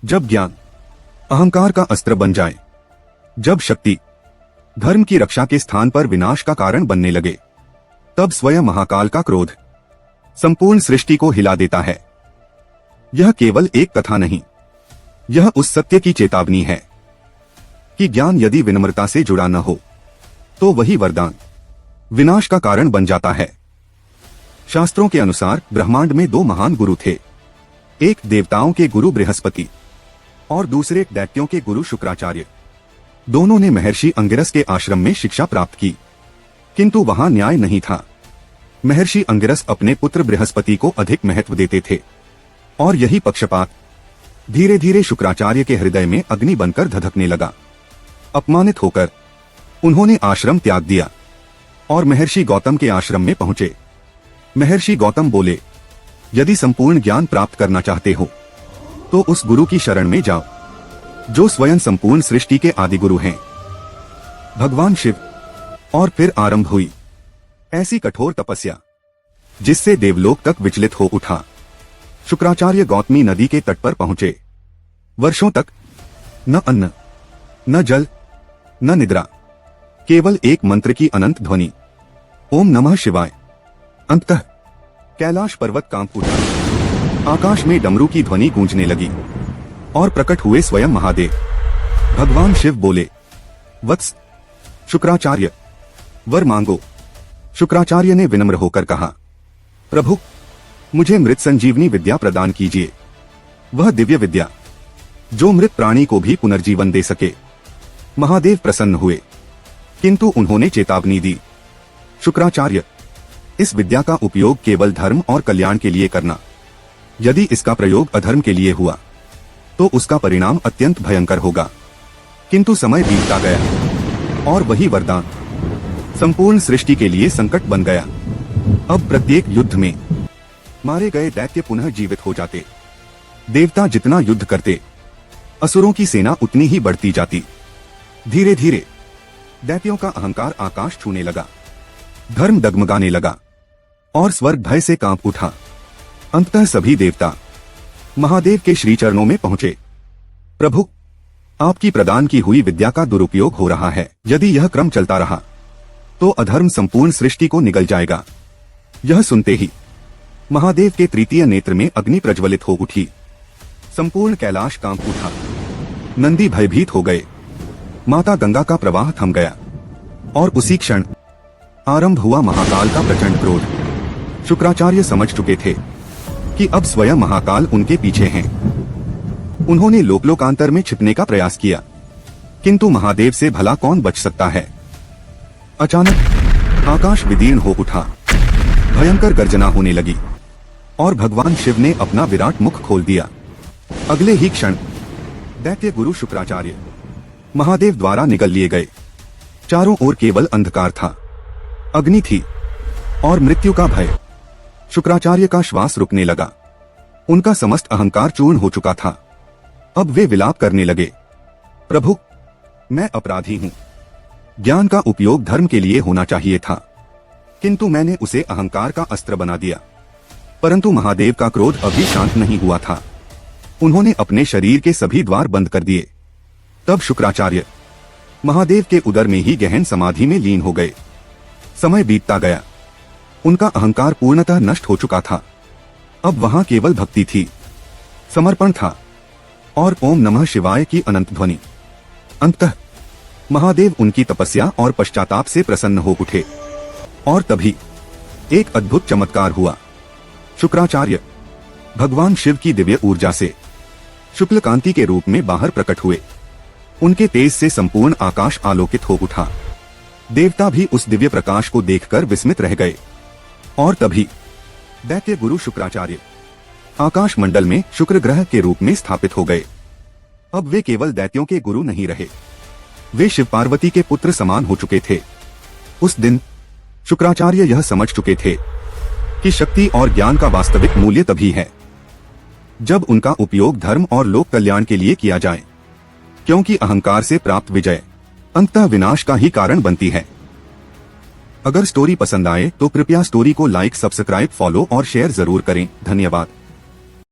जब ज्ञान अहंकार का अस्त्र बन जाए, जब शक्ति धर्म की रक्षा के स्थान पर विनाश का कारण बनने लगे, तब स्वयं महाकाल का क्रोध संपूर्ण सृष्टि को हिला देता है। यह केवल एक कथा नहीं, यह उस सत्य की चेतावनी है कि ज्ञान यदि विनम्रता से जुड़ा न हो तो वही वरदान विनाश का कारण बन जाता है। शास्त्रों के अनुसार ब्रह्मांड में दो महान गुरु थे, एक देवताओं के गुरु बृहस्पति और दूसरे दैत्यों के गुरु शुक्राचार्य। दोनों ने महर्षि अंगिरस के आश्रम में शिक्षा प्राप्त की, किंतु वहां न्याय नहीं था। महर्षि अंगिरस अपने पुत्र बृहस्पति को अधिक महत्व देते थे और यही पक्षपात धीरे धीरे शुक्राचार्य के हृदय में अग्नि बनकर धधकने लगा। अपमानित होकर उन्होंने आश्रम त्याग दिया और महर्षि गौतम के आश्रम में पहुंचे। महर्षि गौतम बोले, यदि संपूर्ण ज्ञान प्राप्त करना चाहते हो तो उस गुरु की शरण में जाओ जो स्वयं संपूर्ण सृष्टि के आदि गुरु हैं, भगवान शिव। और फिर आरंभ हुई ऐसी कठोर तपस्या जिससे देवलोक तक विचलित हो उठा। शुक्राचार्य गौतमी नदी के तट पर पहुंचे। वर्षों तक न अन्न, न जल, न निद्रा, केवल एक मंत्र की अनंत ध्वनि, ओम नमः शिवाय। अंततः कैलाश पर्वत कांप उठा, आकाश में डमरू की ध्वनि गूंजने लगी और प्रकट हुए स्वयं महादेव। भगवान शिव बोले, वत्स शुक्राचार्य, वर मांगो। शुक्राचार्य ने विनम्र होकर कहा, प्रभु, मुझे मृत संजीवनी विद्या प्रदान कीजिए, वह दिव्य विद्या जो मृत प्राणी को भी पुनर्जीवन दे सके। महादेव प्रसन्न हुए, किंतु उन्होंने चेतावनी दी, शुक्राचार्य, इस विद्या का उपयोग केवल धर्म और कल्याण के लिए करना। यदि इसका प्रयोग अधर्म के लिए हुआ तो उसका परिणाम अत्यंत भयंकर होगा। किंतु समय बीतता गया और वही वरदान संपूर्ण सृष्टि के लिए संकट बन गया। अब प्रत्येक युद्ध में मारे गए दैत्य पुनः जीवित हो जाते। देवता जितना युद्ध करते, असुरों की सेना उतनी ही बढ़ती जाती। धीरे धीरे दैत्यों का अहंकार आकाश छूने लगा, धर्म डगमगाने लगा और स्वर्ग भय से कांप उठा। अंततः सभी देवता महादेव के श्री चरणों में पहुंचे। प्रभु, आपकी प्रदान की हुई विद्या का दुरुपयोग हो रहा है। यदि यह क्रम चलता रहा तो अधर्म संपूर्ण सृष्टि को निगल जाएगा। यह सुनते ही महादेव के तृतीय नेत्र में अग्नि प्रज्वलित हो उठी। संपूर्ण कैलाश कांप उठा, नंदी भयभीत हो गए, माता गंगा का प्रवाह थम गया और उसी क्षण आरंभ हुआ महाकाल का प्रचंड क्रोध। शुक्राचार्य समझ चुके थे कि अब स्वयं महाकाल उनके पीछे हैं। उन्होंने लोकांतर में छिपने का प्रयास किया, किंतु महादेव से भला कौन बच सकता है। अचानक आकाश विदीर्ण हो उठा, भयंकर गर्जना होने लगी और भगवान शिव ने अपना विराट मुख खोल दिया। अगले ही क्षण दैत्य गुरु शुक्राचार्य महादेव द्वारा निगल लिए गए। चारों ओर केवल अंधकार था, अग्नि थी और मृत्यु का भय। शुक्राचार्य का श्वास रुकने लगा, उनका समस्त अहंकार चूर्ण हो चुका था। अब वे विलाप करने लगे, प्रभु, मैं अपराधी हूं। ज्ञान का उपयोग धर्म के लिए होना चाहिए था, किंतु मैंने उसे अहंकार का अस्त्र बना दिया। परंतु महादेव का क्रोध अभी शांत नहीं हुआ था। उन्होंने अपने शरीर के सभी द्वार बंद कर दिए। तब शुक्राचार्य महादेव के उदर में ही गहन समाधि में लीन हो गए। समय बीतता गया, उनका अहंकार पूर्णतः नष्ट हो चुका था। अब वहां केवल भक्ति थी, समर्पण था और ओम नमः शिवाय की अनंत ध्वनि। अंततः महादेव उनकी तपस्या और पश्चाताप से प्रसन्न हो उठे और तभी एक अद्भुत चमत्कार हुआ। शुक्राचार्य भगवान शिव की दिव्य ऊर्जा से शुक्ल कांति के रूप में बाहर प्रकट हुए। उनके तेज से संपूर्ण आकाश आलोकित हो उठा। देवता भी उस दिव्य प्रकाश को देखकर विस्मित रह गए। और तभी दैत्य गुरु शुक्राचार्य आकाश मंडल में शुक्र ग्रह के रूप में स्थापित हो गए। अब वे केवल दैत्यों के गुरु नहीं रहे, वे शिव पार्वती के पुत्र समान हो चुके थे। उस दिन शुक्राचार्य यह समझ चुके थे कि शक्ति और ज्ञान का वास्तविक मूल्य तभी है जब उनका उपयोग धर्म और लोक कल्याण के लिए किया जाए, क्योंकि अहंकार से प्राप्त विजय अंततः विनाश का ही कारण बनती है। अगर स्टोरी पसंद आए तो कृपया स्टोरी को लाइक, सब्सक्राइब, फॉलो और शेयर जरूर करें। धन्यवाद।